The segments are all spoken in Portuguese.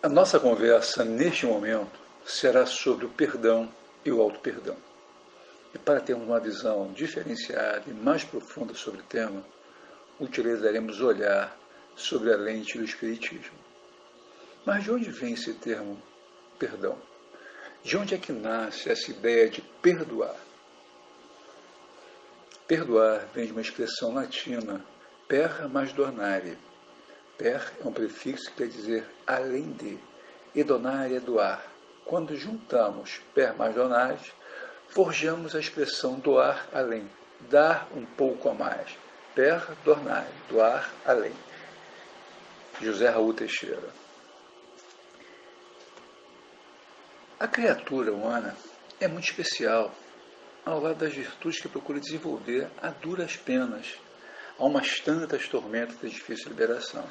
A nossa conversa neste momento será sobre o perdão e o auto-perdão. E para termos uma visão diferenciada e mais profunda sobre o tema, utilizaremos o olhar sobre a lente do Espiritismo. Mas de onde vem esse termo perdão? De onde é que nasce essa ideia de perdoar? Perdoar vem de uma expressão latina, per mais donare. Per é um prefixo que quer dizer além de, e donare é doar. Quando juntamos per mais donare, forjamos a expressão doar além, dar um pouco a mais. Per donare, doar além. José Raul Teixeira. A criatura humana é muito especial, ao lado das virtudes que procura desenvolver a duras penas, há umas tantas tormentas de difícil liberação.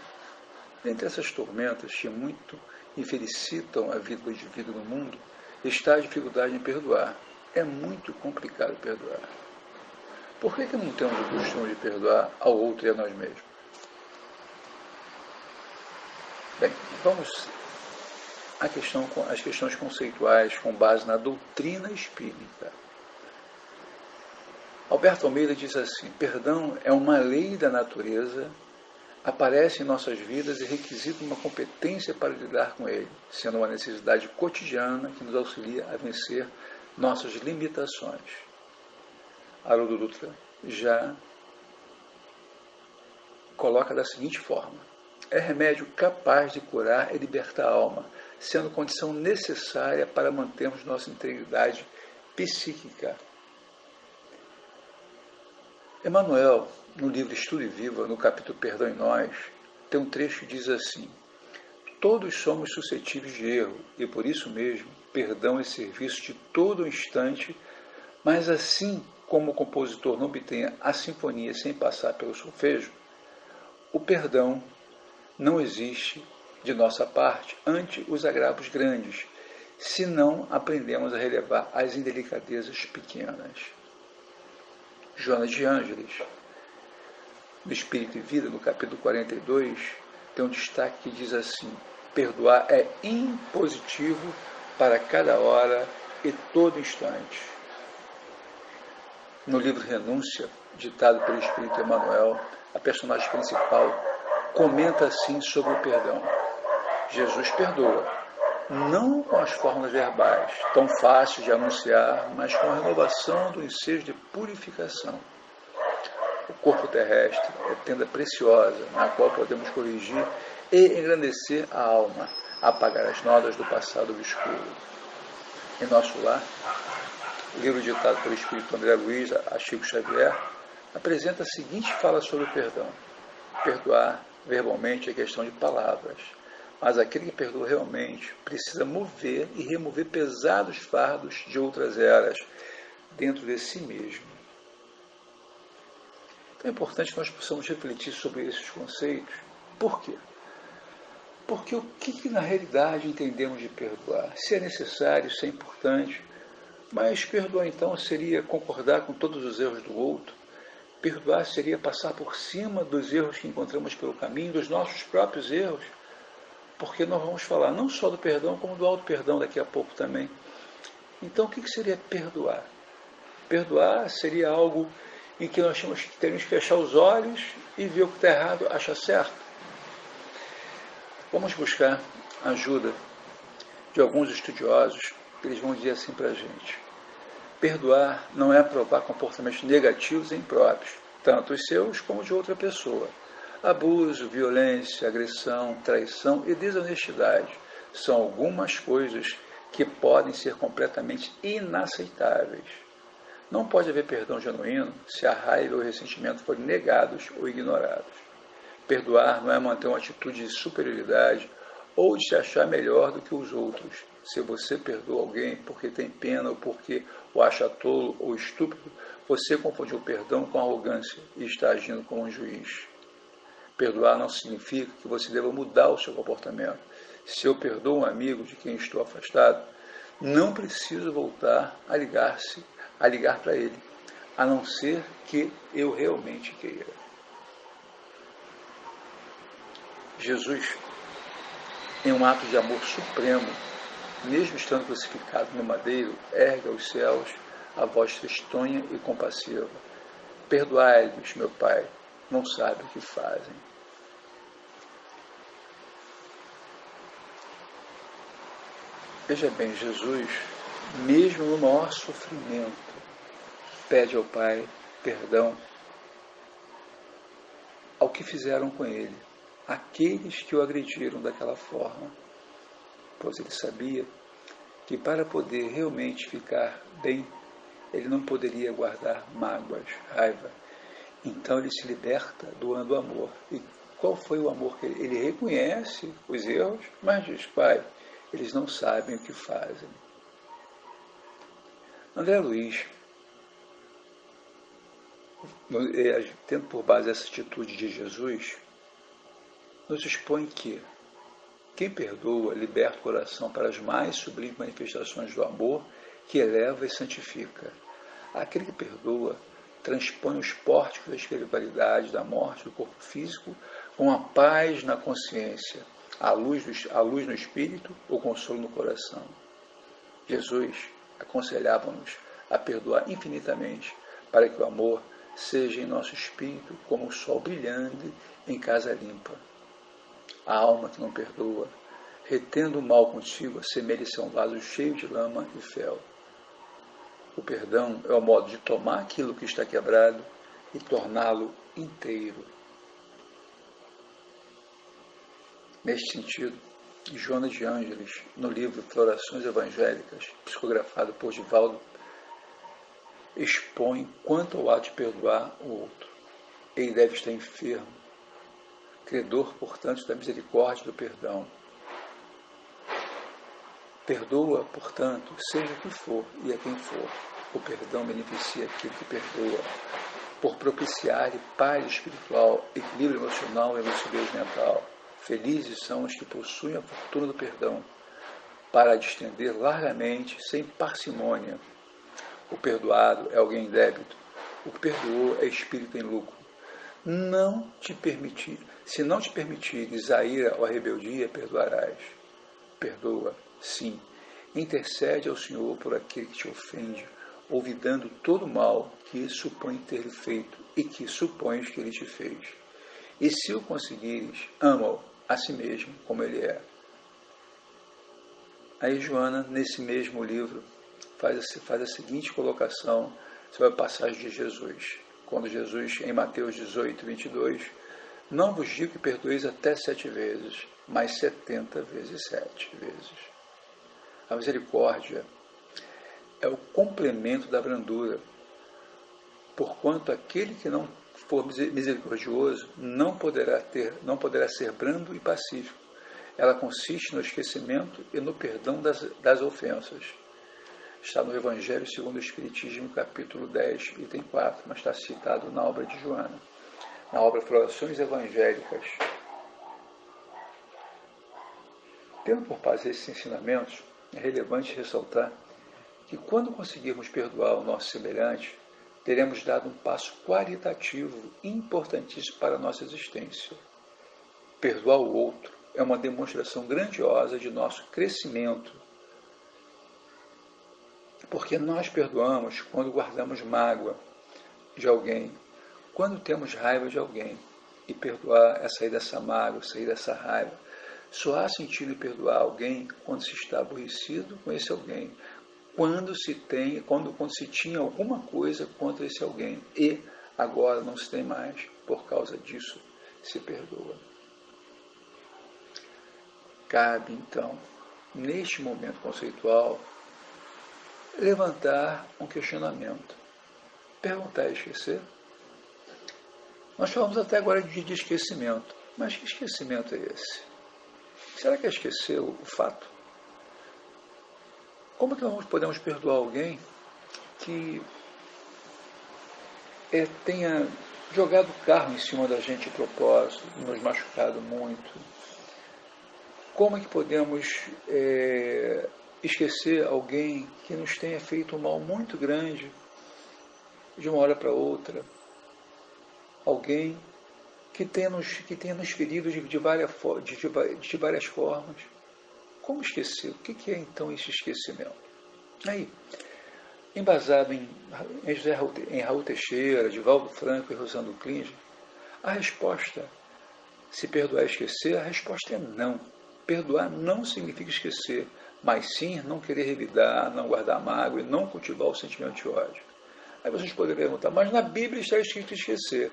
Dentre essas tormentas que muito infelicitam a vida do indivíduo no mundo, está a dificuldade em perdoar. É muito complicado perdoar. Por que não temos o costume de perdoar ao outro e a nós mesmos? Bem, vamos às questões conceituais com base na doutrina espírita. Alberto Almeida diz assim: perdão é uma lei da natureza, aparece em nossas vidas e requisita uma competência para lidar com ele, sendo uma necessidade cotidiana que nos auxilia a vencer nossas limitações. Haroldo Dutra já coloca da seguinte forma: é remédio capaz de curar e libertar a alma, sendo condição necessária para mantermos nossa integridade psíquica. Emmanuel, no livro Estudo e Viva, no capítulo Perdão em Nós, tem um trecho que diz assim: todos somos suscetíveis de erro, e por isso mesmo, perdão é serviço de todo instante, mas assim como o compositor não obtenha a sinfonia sem passar pelo solfejo, o perdão não existe de nossa parte ante os agravos grandes, se não aprendemos a relevar as indelicadezas pequenas. Joana de Ângeles, no Espírito e Vida, no capítulo 42, tem um destaque que diz assim: perdoar é impositivo para cada hora e todo instante. No livro Renúncia, ditado pelo Espírito Emmanuel, a personagem principal comenta assim sobre o perdão: Jesus perdoa, não com as formas verbais, tão fáceis de anunciar, mas com a renovação do ensejo de purificação. O corpo terrestre é tenda preciosa, na qual podemos corrigir e engrandecer a alma, apagar as nodas do passado obscuro. Em nosso lar, o livro ditado pelo Espírito André Luiz a Chico Xavier apresenta a seguinte fala sobre o perdão: perdoar verbalmente é questão de palavras, mas aquele que perdoa realmente precisa mover e remover pesados fardos de outras eras dentro de si mesmo. Então é importante que nós possamos refletir sobre esses conceitos. Por quê? Porque o que na realidade entendemos de perdoar? Se é necessário, se é importante, mas perdoar então seria concordar com todos os erros do outro? Perdoar seria passar por cima dos erros que encontramos pelo caminho, dos nossos próprios erros? Porque nós vamos falar não só do perdão, como do auto-perdão daqui a pouco também. Então, o que seria perdoar? Perdoar seria algo em que nós teríamos que fechar os olhos e ver o que está errado, achar certo. Vamos buscar a ajuda de alguns estudiosos, que eles vão dizer assim para a gente: perdoar não é aprovar comportamentos negativos e impróprios, tanto os seus como de outra pessoa. Abuso, violência, agressão, traição e desonestidade são algumas coisas que podem ser completamente inaceitáveis. Não pode haver perdão genuíno se a raiva ou o ressentimento forem negados ou ignorados. Perdoar não é manter uma atitude de superioridade ou de se achar melhor do que os outros. Se você perdoa alguém porque tem pena ou porque o acha tolo ou estúpido, você confundiu o perdão com arrogância e está agindo como um juiz. Perdoar não significa que você deva mudar o seu comportamento. Se eu perdoo um amigo de quem estou afastado, não preciso voltar a ligar para ele, a não ser que eu realmente queira. Jesus, em um ato de amor supremo, mesmo estando crucificado no madeiro, ergue aos céus a voz tristonha e compassiva: perdoai-lhes, meu Pai, não sabem o que fazem. Veja bem, Jesus, mesmo no maior sofrimento, pede ao Pai perdão ao que fizeram com ele, aqueles que o agrediram daquela forma, pois ele sabia que para poder realmente ficar bem, ele não poderia guardar mágoas, raiva. Então ele se liberta doando amor. E qual foi o amor que ele reconhece os erros, mas diz: Pai, eles não sabem o que fazem. André Luiz, tendo por base essa atitude de Jesus, nos expõe que quem perdoa liberta o coração para as mais sublimes manifestações do amor que eleva e santifica. Aquele que perdoa transpõe os pórticos da espiritualidade, da morte do corpo físico, com a paz na consciência, a luz no espírito, o consolo no coração. Jesus aconselhava-nos a perdoar infinitamente, para que o amor seja em nosso espírito como o sol brilhante em casa limpa. A alma que não perdoa, retendo o mal consigo, assemelha-se a um vaso cheio de lama e fel. O perdão é o modo de tomar aquilo que está quebrado e torná-lo inteiro. Neste sentido, Joana de Ângeles, no livro Florações Evangélicas, psicografado por Divaldo, expõe quanto ao ato de perdoar o outro. Ele deve estar enfermo, credor, portanto, da misericórdia e do perdão. Perdoa, portanto, seja o que for e a quem for. O perdão beneficia aquele que perdoa, por propiciar-lhe paz espiritual, equilíbrio emocional e lucidez mental. Felizes são os que possuem a fortuna do perdão, para a distender largamente, sem parcimônia. O perdoado é alguém em débito. O que perdoou é espírito em lucro. Se não te permitires a ira ou a rebeldia, perdoarás. Perdoa, sim. Intercede ao Senhor por aquele que te ofende, olvidando todo o mal que supõe ter-lhe feito e que supões que ele te fez. E se o conseguires, ama-o a si mesmo como ele é. Aí Joana, nesse mesmo livro, faz a seguinte colocação sobre a passagem de Jesus. Quando Jesus, em Mateus 18, 22, não vos digo que perdoeis até 7 vezes, mas 70 vezes 7 vezes. A misericórdia é o complemento da brandura, porquanto aquele que não for misericordioso não poderá ser brando e pacífico. Ela consiste no esquecimento e no perdão das ofensas. Está no Evangelho segundo o Espiritismo, capítulo 10, item 4, mas está citado na obra de Joana, na obra Florações Evangélicas. Tendo por base esses ensinamentos, é relevante ressaltar que quando conseguirmos perdoar o nosso semelhante, teremos dado um passo qualitativo importantíssimo para a nossa existência. Perdoar o outro é uma demonstração grandiosa de nosso crescimento, porque nós perdoamos quando guardamos mágoa de alguém, quando temos raiva de alguém. E perdoar é sair dessa mágoa, sair dessa raiva. Só há sentido em perdoar alguém quando se está aborrecido com esse alguém, quando se tinha alguma coisa contra esse alguém e agora não se tem mais, por causa disso se perdoa. Cabe então, neste momento conceitual, levantar um questionamento. Perguntar e esquecer? Nós falamos até agora de esquecimento, mas que esquecimento é esse? Será que é esquecer o fato? Como é que nós podemos perdoar alguém que tenha jogado o carro em cima da gente de propósito, nos machucado muito? Como é que podemos esquecer alguém que nos tenha feito um mal muito grande de uma hora para outra? Alguém que tenha nos ferido de várias formas. como esquecer? O que é então esse esquecimento? Aí, embasado em Raul Teixeira, Divaldo Franco e Rosando Klinger, a resposta, se perdoar e esquecer, a resposta é não. Perdoar não significa esquecer, mas sim não querer revidar, não guardar mágoa e não cultivar o sentimento de ódio. Aí vocês poderiam perguntar, mas na Bíblia está escrito esquecer.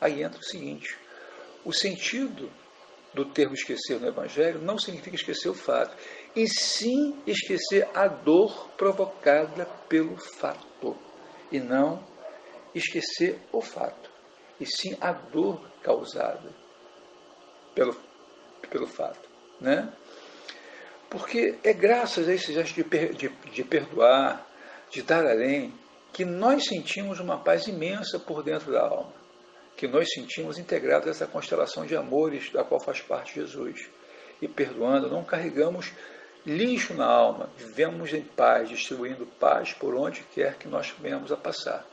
Aí entra o seguinte, o sentido do termo esquecer no Evangelho não significa esquecer o fato, e sim esquecer a dor provocada pelo fato, e não esquecer o fato, e sim a dor causada pelo fato. Né? Porque é graças a esse gesto de perdoar, de dar além, que nós sentimos uma paz imensa por dentro da alma, que nós sentimos integrados a essa constelação de amores da qual faz parte Jesus. E perdoando, não carregamos lixo na alma, vivemos em paz, distribuindo paz por onde quer que nós venhamos a passar.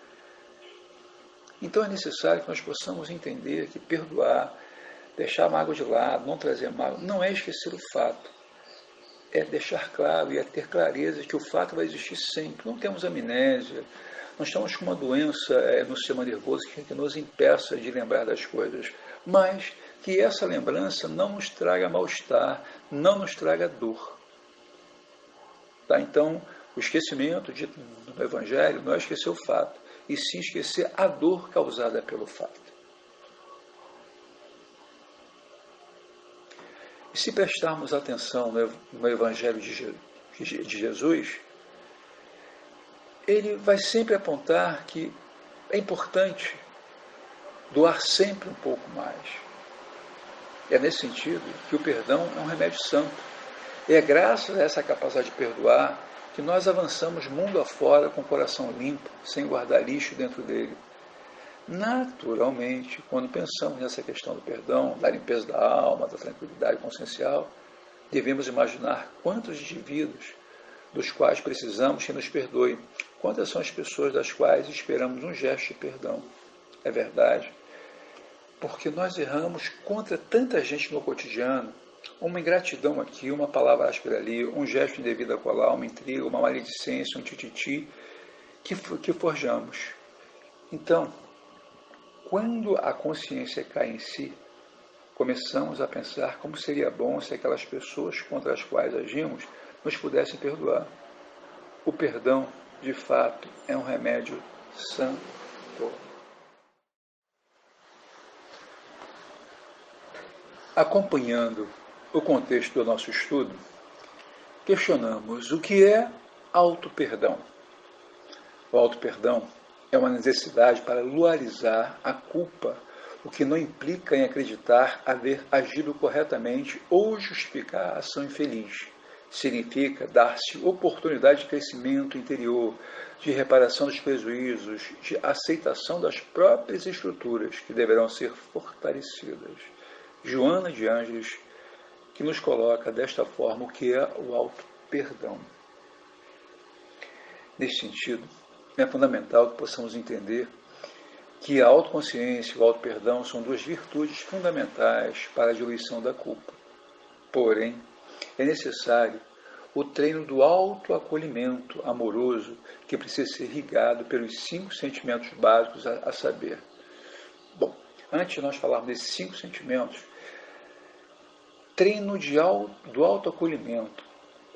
Então é necessário que nós possamos entender que perdoar, deixar a mágoa de lado, não trazer mágoa, não é esquecer o fato. É deixar claro e é ter clareza de que o fato vai existir sempre. Não temos amnésia, não estamos com uma doença no sistema nervoso que nos impeça de lembrar das coisas, mas que essa lembrança não nos traga mal-estar, não nos traga dor. Tá? Então, o esquecimento dito no Evangelho não é esquecer o fato, e sim esquecer a dor causada pelo fato. E se prestarmos atenção no Evangelho de Jesus, ele vai sempre apontar que é importante doar sempre um pouco mais. É nesse sentido que o perdão é um remédio santo. E é graças a essa capacidade de perdoar que nós avançamos mundo afora com o coração limpo, sem guardar lixo dentro dele. Naturalmente, quando pensamos nessa questão do perdão, da limpeza da alma, da tranquilidade consciencial, devemos imaginar quantos indivíduos dos quais precisamos que nos perdoem, quantas são as pessoas das quais esperamos um gesto de perdão. É verdade, porque nós erramos contra tanta gente no cotidiano, uma ingratidão aqui, uma palavra áspera ali, um gesto indevido a colar, uma intriga, uma maledicência, um tititi, que forjamos. Então, quando a consciência cai em si, começamos a pensar como seria bom se aquelas pessoas contra as quais agimos nos pudessem perdoar. O perdão, de fato, é um remédio santo. Acompanhando o contexto do nosso estudo, questionamos o que é auto-perdão. O auto-perdão é uma necessidade para luarizar a culpa, o que não implica em acreditar haver agido corretamente ou justificar a ação infeliz. Significa dar-se oportunidade de crescimento interior, de reparação dos prejuízos, de aceitação das próprias estruturas que deverão ser fortalecidas. Joana de Ângeles, que nos coloca desta forma o que é o auto-perdão. Neste sentido, é fundamental que possamos entender que a autoconsciência e o auto-perdão são duas virtudes fundamentais para a diluição da culpa. Porém, é necessário o treino do autoacolhimento amoroso que precisa ser irrigado pelos 5 sentimentos básicos a saber. Bom, antes de nós falarmos desses 5 sentimentos, treino do autoacolhimento,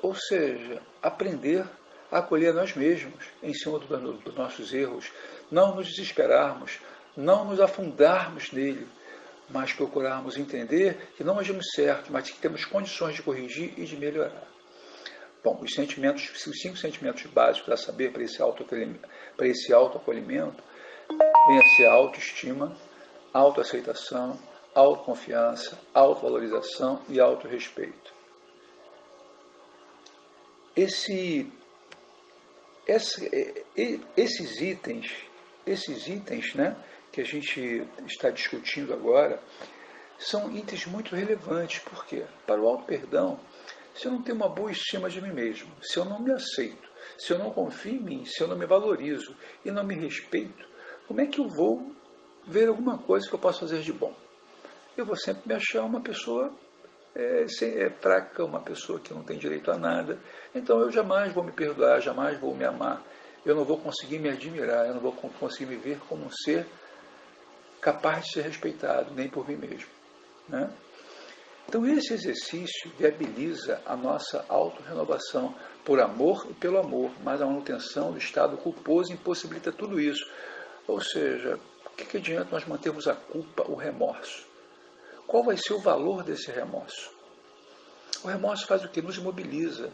ou seja, aprender a acolher a nós mesmos em cima dos nossos erros, não nos desesperarmos, não nos afundarmos nele, mas procurarmos entender que não agimos certo, mas que temos condições de corrigir e de melhorar. Bom, os 5 sentimentos básicos a saber para esse autoacolhimento vem a ser a autoestima, autoaceitação, autoconfiança, autovalorização e autorrespeito. Esses itens, né, que a gente está discutindo agora, são itens muito relevantes. Por quê? Para o auto-perdão, se eu não tenho uma boa estima de mim mesmo, se eu não me aceito, se eu não confio em mim, se eu não me valorizo e não me respeito, como é que eu vou ver alguma coisa que eu possa fazer de bom? Eu vou sempre me achar uma pessoa é fraca, uma pessoa que não tem direito a nada. Então eu jamais vou me perdoar, jamais vou me amar. Eu não vou conseguir me admirar, eu não vou conseguir me ver como um ser capaz de ser respeitado, nem por mim mesmo. Né? Então esse exercício viabiliza a nossa autorrenovação por amor e pelo amor, mas a manutenção do estado culposo impossibilita tudo isso. Ou seja, o que adianta nós mantermos a culpa, o remorso? Qual vai ser o valor desse remorso? O remorso faz o quê? Nos imobiliza.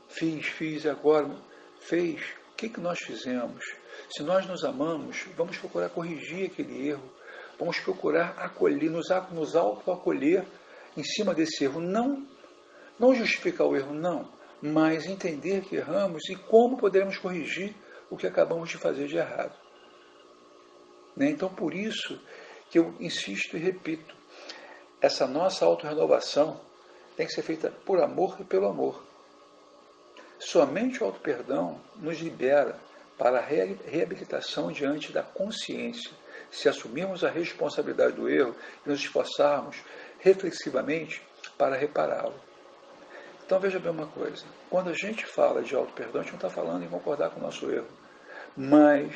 Fiz, agora fez. O que nós fizemos? Se nós nos amamos, vamos procurar corrigir aquele erro. Vamos procurar acolher, nos autoacolher em cima desse erro. Não justificar o erro, não. Mas entender que erramos e como poderemos corrigir o que acabamos de fazer de errado. Então, por isso que eu insisto e repito, essa nossa autorrenovação tem que ser feita por amor e pelo amor. Somente o auto-perdão nos libera para a reabilitação diante da consciência, se assumirmos a responsabilidade do erro e nos esforçarmos reflexivamente para repará-lo. Então veja bem uma coisa, quando a gente fala de auto-perdão, a gente não está falando em concordar com o nosso erro, mas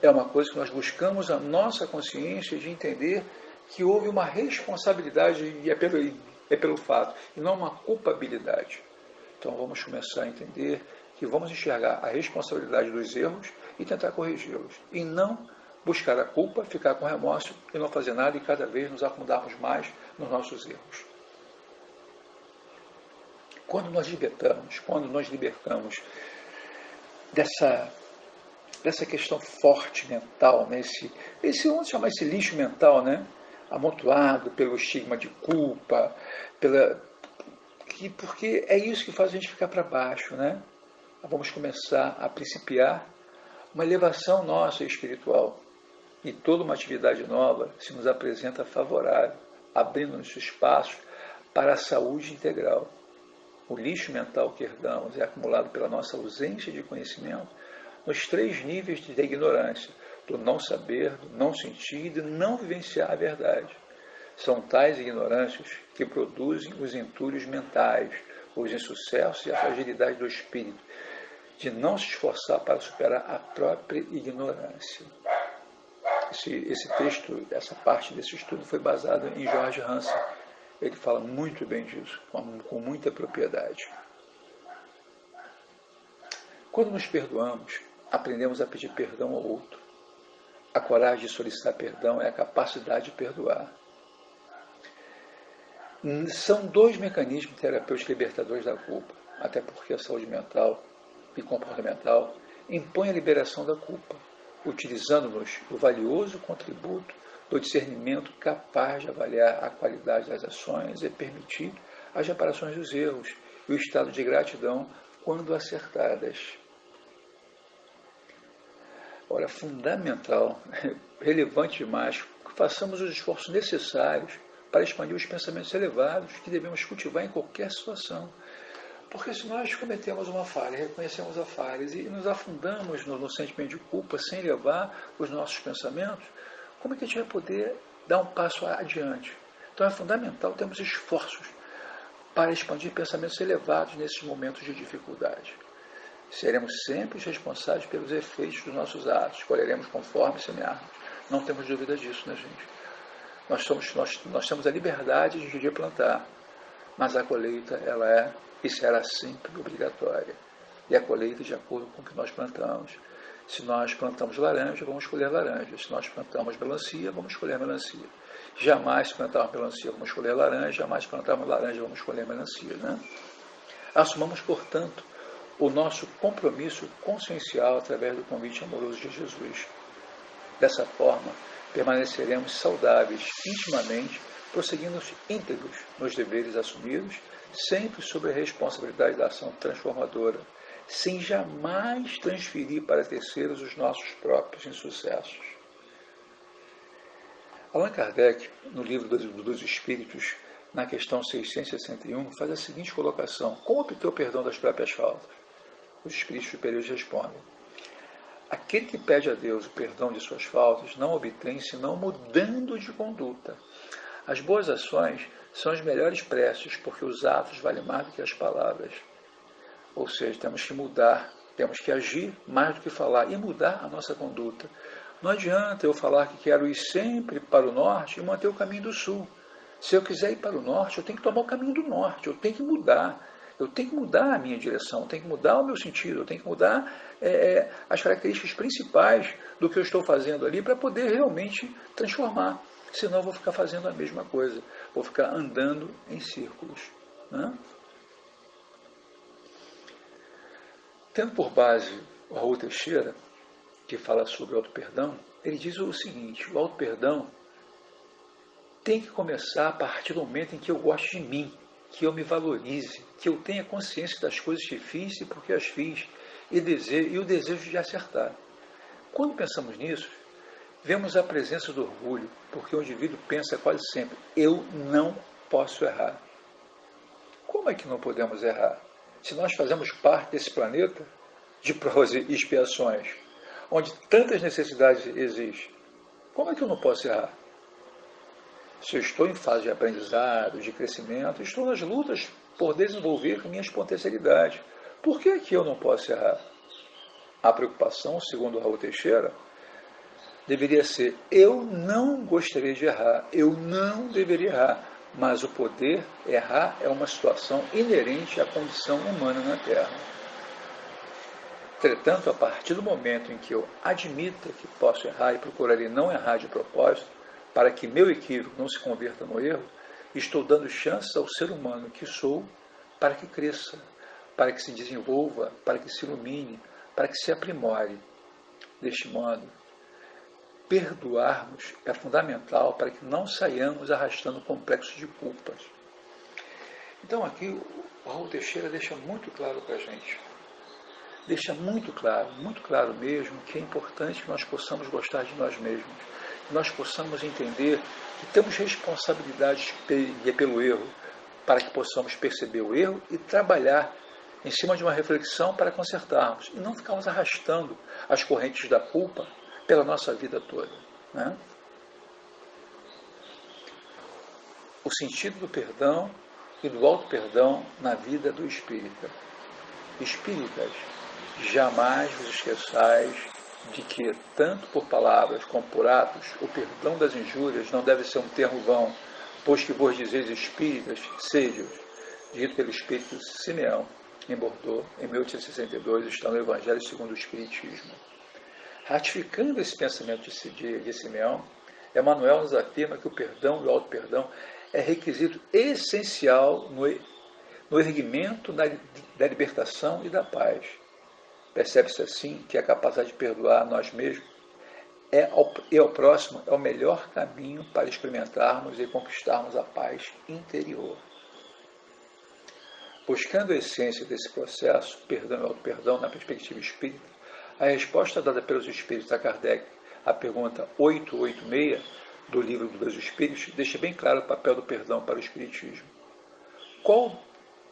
é uma coisa que nós buscamos a nossa consciência de entender que houve uma responsabilidade e é pelo fato, e não uma culpabilidade. Então vamos começar a entender que vamos enxergar a responsabilidade dos erros e tentar corrigi-los. E não buscar a culpa, ficar com remorso e não fazer nada e cada vez nos afundarmos mais nos nossos erros. Quando nós libertamos dessa questão forte mental, né? Vamos chamar esse lixo mental, né? Amontoado pelo estigma de culpa, porque é isso que faz a gente ficar para baixo, né? Vamos começar a principiar uma elevação nossa espiritual. E toda uma atividade nova se nos apresenta favorável, abrindo-nos espaço para a saúde integral. O lixo mental que herdamos é acumulado pela nossa ausência de conhecimento nos 3 níveis de ignorância, do não saber, do não sentir e do não vivenciar a verdade. São tais ignorâncias que produzem os entulhos mentais, os insucessos e a fragilidade do espírito, de não se esforçar para superar a própria ignorância. Esse texto, essa parte desse estudo foi baseado em George Hansen. Ele fala muito bem disso, com muita propriedade. Quando nos perdoamos, aprendemos a pedir perdão ao outro. A coragem de solicitar perdão é a capacidade de perdoar. São 2 mecanismos terapêuticos libertadores da culpa, até porque a saúde mental e comportamental impõe a liberação da culpa, utilizando-nos o valioso contributo do discernimento capaz de avaliar a qualidade das ações e permitir as reparações dos erros e o estado de gratidão quando acertadas. Ora, fundamental, relevante demais, que façamos os esforços necessários para expandir os pensamentos elevados que devemos cultivar em qualquer situação. Porque se nós cometemos uma falha, reconhecemos a falha e nos afundamos no sentimento de culpa sem elevar os nossos pensamentos, como é que a gente vai poder dar um passo adiante? Então é fundamental termos esforços para expandir pensamentos elevados nesses momentos de dificuldade. Seremos sempre os responsáveis pelos efeitos dos nossos atos, colheremos conforme semearmos. Não temos dúvida disso, né, gente? Nós temos a liberdade de plantar, mas a colheita ela é e será sempre obrigatória. E a colheita de acordo com o que nós plantamos. Se nós plantamos laranja, vamos colher laranja. Se nós plantamos melancia, vamos colher melancia. Jamais se plantarmos melancia, vamos colher laranja. Jamais plantarmos laranja, vamos colher melancia. Né? Assumamos, portanto, o nosso compromisso consciencial através do convite amoroso de Jesus. Dessa forma, permaneceremos saudáveis intimamente, prosseguindo íntegros nos deveres assumidos, sempre sob a responsabilidade da ação transformadora, sem jamais transferir para terceiros os nossos próprios insucessos. Allan Kardec, no livro dos Espíritos, na questão 661, faz a seguinte colocação: como obter o perdão das próprias faltas? Os Espíritos Superiores respondem: aquele que pede a Deus o perdão de suas faltas não obtém senão mudando de conduta, As boas ações são as melhores preces, porque os atos valem mais do que as palavras. Ou seja, temos que mudar, temos que agir mais do que falar e mudar a nossa conduta. Não adianta eu falar que quero ir sempre para o norte e manter o caminho do sul. Se eu quiser ir para o norte, eu tenho que tomar o caminho do norte, eu tenho que mudar. Eu tenho que mudar a minha direção, eu tenho que mudar o meu sentido, eu tenho que mudar as características principais do que eu estou fazendo ali para poder realmente transformar. Senão eu vou ficar fazendo a mesma coisa, vou ficar andando em círculos. Né? Tendo por base o Raul Teixeira, que fala sobre o auto-perdão, ele diz o seguinte: o auto-perdão tem que começar a partir do momento em que eu goste de mim, que eu me valorize, que eu tenha consciência das coisas que fiz e por que as fiz, e o desejo de acertar. Quando pensamos nisso, vemos a presença do orgulho, porque o indivíduo pensa quase sempre: eu não posso errar. Como é que não podemos errar? Se nós fazemos parte desse planeta de provas e expiações, onde tantas necessidades existem, como é que eu não posso errar? Se eu estou em fase de aprendizado, de crescimento, estou nas lutas por desenvolver minhas potencialidades. Por que aqui eu não posso errar? A preocupação, segundo Raul Teixeira, deveria ser: eu não gostaria de errar, eu não deveria errar, mas o poder errar é uma situação inerente à condição humana na Terra. Entretanto, a partir do momento em que eu admita que posso errar e procurarei não errar de propósito, para que meu equívoco não se converta no erro, estou dando chances ao ser humano que sou para que cresça, para que se desenvolva, para que se ilumine, para que se aprimore. Deste modo, perdoarmos é fundamental para que não saiamos arrastando complexos de culpas. Então aqui o Raul Teixeira deixa muito claro para a gente, deixa muito claro mesmo, que é importante que nós possamos gostar de nós mesmos, que nós possamos entender que temos responsabilidade pelo erro, para que possamos perceber o erro e trabalhar em cima de uma reflexão para consertarmos, e não ficarmos arrastando as correntes da culpa pela nossa vida toda. Né? O sentido do perdão e do auto-perdão na vida do espírita. Espíritas, jamais vos esqueçais de que, tanto por palavras como por atos, o perdão das injúrias não deve ser um termo vão, pois que vos dizeis espíritas, sede-os, dito pelo espírito Simeão, em Bordeaux, em 1862, está no Evangelho segundo o Espiritismo. Ratificando esse pensamento de Simeão, Emmanuel nos afirma que o perdão e o auto-perdão é requisito essencial no erguimento da libertação e da paz. Percebe-se assim que a capacidade de perdoar a nós mesmos e ao próximo é o melhor caminho para experimentarmos e conquistarmos a paz interior. Buscando a essência desse processo, perdão e auto-perdão na perspectiva espírita, a resposta dada pelos espíritos a Kardec à pergunta 886 do livro dos Espíritos deixa bem claro o papel do perdão para o espiritismo.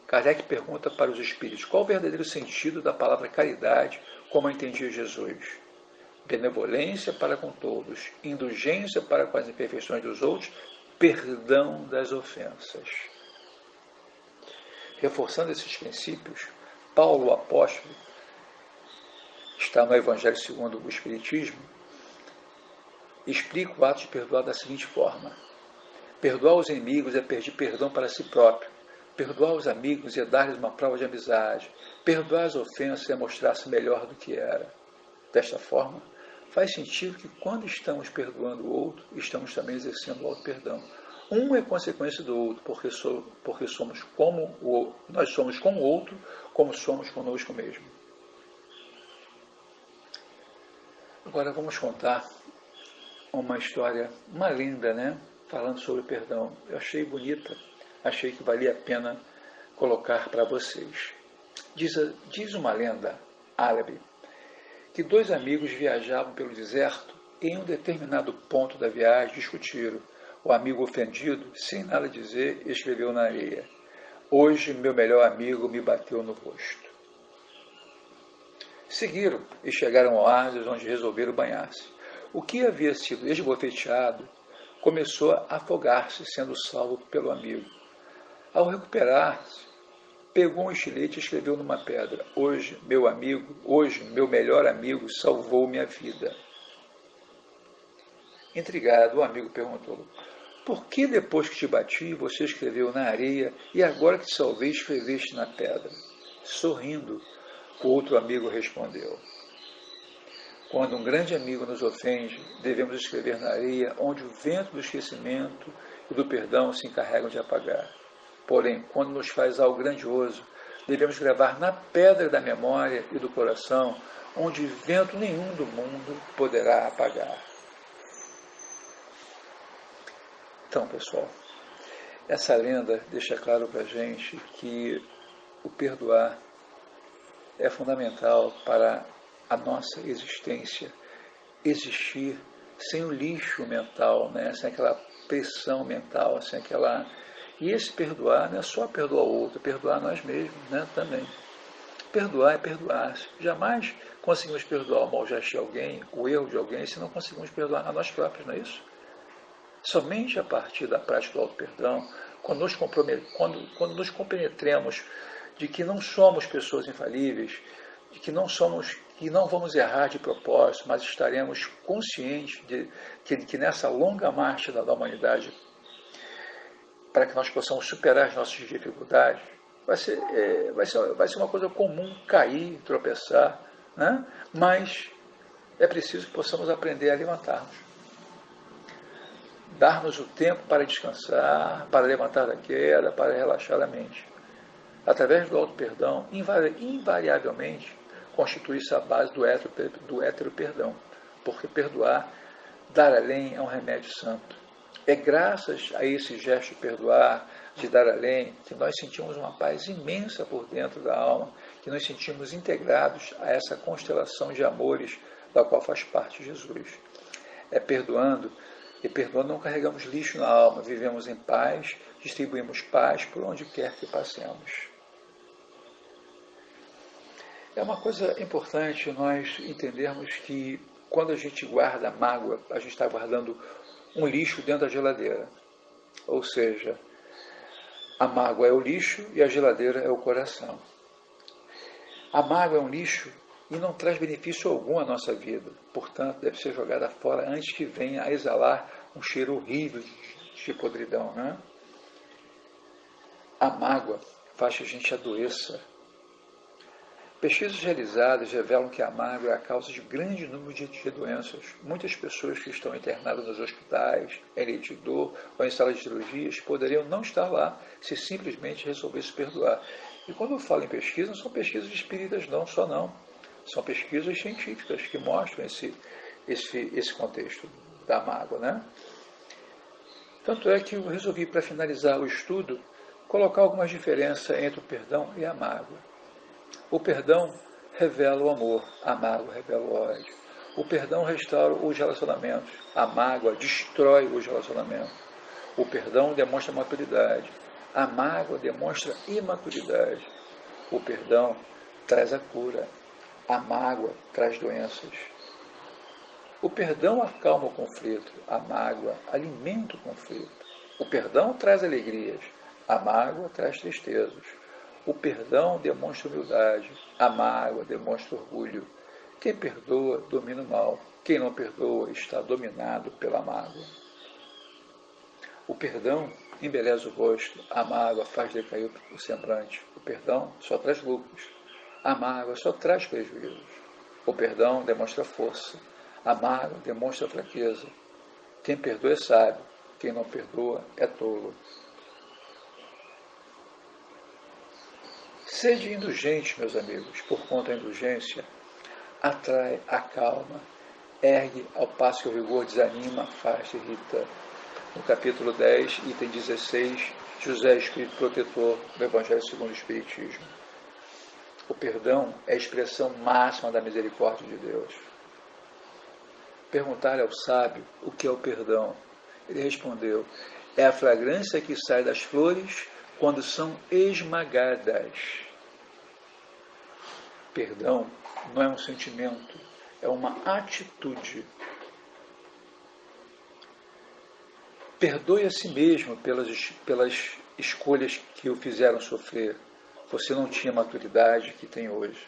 Kardec pergunta para os espíritos: qual o verdadeiro sentido da palavra caridade, como a entendia Jesus? Benevolência para com todos, indulgência para com as imperfeições dos outros, perdão das ofensas. Reforçando esses princípios, Paulo, o apóstolo, está no Evangelho segundo o Espiritismo, explica o ato de perdoar da seguinte forma: perdoar os inimigos é pedir perdão para si próprio, perdoar os amigos é dar-lhes uma prova de amizade, perdoar as ofensas é mostrar-se melhor do que era. Desta forma, faz sentido que quando estamos perdoando o outro, estamos também exercendo o auto-perdão. Um é consequência do outro, porque nós somos com o outro como somos conosco mesmo. Agora vamos contar uma história, uma lenda, né? Falando sobre perdão. Eu achei bonita, achei que valia a pena colocar para vocês. Diz uma lenda árabe que dois amigos viajavam pelo deserto e em um determinado ponto da viagem discutiram. O amigo ofendido, sem nada dizer, escreveu na areia: hoje meu melhor amigo me bateu no rosto. Seguiram e chegaram ao oásis onde resolveram banhar-se. O que havia sido esbofeteado começou a afogar-se, sendo salvo pelo amigo. Ao recuperar-se, pegou um estilete e escreveu numa pedra: hoje, meu melhor amigo salvou minha vida. Intrigado, o amigo perguntou: por que depois que te bati, você escreveu na areia e agora que te salvei, escreveste na pedra? Sorrindo, o outro amigo respondeu: quando um grande amigo nos ofende, devemos escrever na areia onde o vento do esquecimento e do perdão se encarregam de apagar. Porém, quando nos faz algo grandioso, devemos gravar na pedra da memória e do coração, onde vento nenhum do mundo poderá apagar. Então, pessoal, essa lenda deixa claro para a gente que o perdoar é fundamental para a nossa existência, existir sem o lixo mental, né? Sem aquela pressão mental, sem aquela... E esse perdoar não é só perdoar o outro, é perdoar nós mesmos, né? Também. Perdoar é perdoar-se. Jamais conseguimos perdoar o mau gesto de alguém, o erro de alguém, se não conseguimos perdoar a nós próprios, não é isso? Somente a partir da prática do auto-perdão, quando nos compenetremos de que não somos pessoas infalíveis, de que não vamos errar de propósito, mas estaremos conscientes de que nessa longa marcha da humanidade, para que nós possamos superar as nossas dificuldades, vai ser uma coisa comum cair, tropeçar, né? Mas é preciso que possamos aprender a levantarmos. Dar-nos o tempo para descansar, para levantar da queda, para relaxar a mente. Através do auto-perdão, invariavelmente, constitui-se a base do hétero-perdão, porque perdoar, dar além, é um remédio santo. É graças a esse gesto de perdoar, de dar além, que nós sentimos uma paz imensa por dentro da alma, que nos sentimos integrados a essa constelação de amores da qual faz parte Jesus. É perdoando, e perdoando não carregamos lixo na alma, vivemos em paz, distribuímos paz por onde quer que passemos. É uma coisa importante nós entendermos que quando a gente guarda mágoa, a gente está guardando um lixo dentro da geladeira. Ou seja, a mágoa é o lixo e a geladeira é o coração. A mágoa é um lixo e não traz benefício algum à nossa vida. Portanto, deve ser jogada fora antes que venha a exalar um cheiro horrível de podridão, né? A mágoa faz que a gente adoeça. Pesquisas realizadas revelam que a mágoa é a causa de grande número de doenças. Muitas pessoas que estão internadas nos hospitais, em leito de dor ou em salas de cirurgias poderiam não estar lá se simplesmente resolvesse perdoar. E quando eu falo em pesquisa, não são pesquisas espíritas não. São pesquisas científicas que mostram esse contexto da mágoa, né? Tanto é que eu resolvi, para finalizar o estudo, colocar algumas diferenças entre o perdão e a mágoa. O perdão revela o amor, a mágoa revela o ódio. O perdão restaura os relacionamentos, a mágoa destrói os relacionamentos. O perdão demonstra maturidade, a mágoa demonstra imaturidade. O perdão traz a cura, a mágoa traz doenças. O perdão acalma o conflito, a mágoa alimenta o conflito. O perdão traz alegrias, a mágoa traz tristezas. O perdão demonstra humildade, a mágoa demonstra orgulho. Quem perdoa domina o mal, quem não perdoa está dominado pela mágoa. O perdão embeleza o rosto, a mágoa faz decair o semblante. O perdão só traz lucros, a mágoa só traz prejuízos. O perdão demonstra força, a mágoa demonstra fraqueza. Quem perdoa é sábio, quem não perdoa é tolo. Sede indulgente, meus amigos, porquanto a indulgência atrai a calma, ergue ao passo que o rigor desanima, afasta e irrita. No capítulo 10, item 16, José, Espírito Protetor do Evangelho segundo o Espiritismo. O perdão é a expressão máxima da misericórdia de Deus. Perguntar-lhe ao sábio o que é o perdão. Ele respondeu: é a fragrância que sai das flores quando são esmagadas. Perdão não é um sentimento, é uma atitude. Perdoe a si mesmo pelas escolhas que o fizeram sofrer. Você não tinha a maturidade que tem hoje.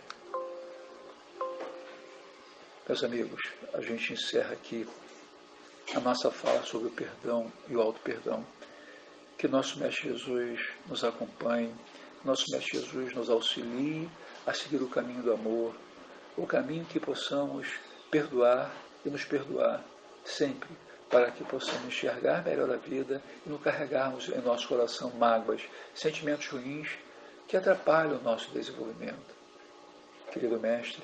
Meus amigos, a gente encerra aqui a nossa fala sobre o perdão e o auto-perdão. Que nosso Mestre Jesus nos acompanhe, nosso Mestre Jesus nos auxilie a seguir o caminho do amor, o caminho que possamos perdoar e nos perdoar sempre, para que possamos enxergar melhor a vida e não carregarmos em nosso coração mágoas, sentimentos ruins que atrapalham o nosso desenvolvimento. Querido Mestre,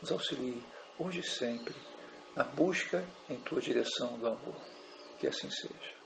nos auxilie hoje e sempre na busca em tua direção do amor. Que assim seja.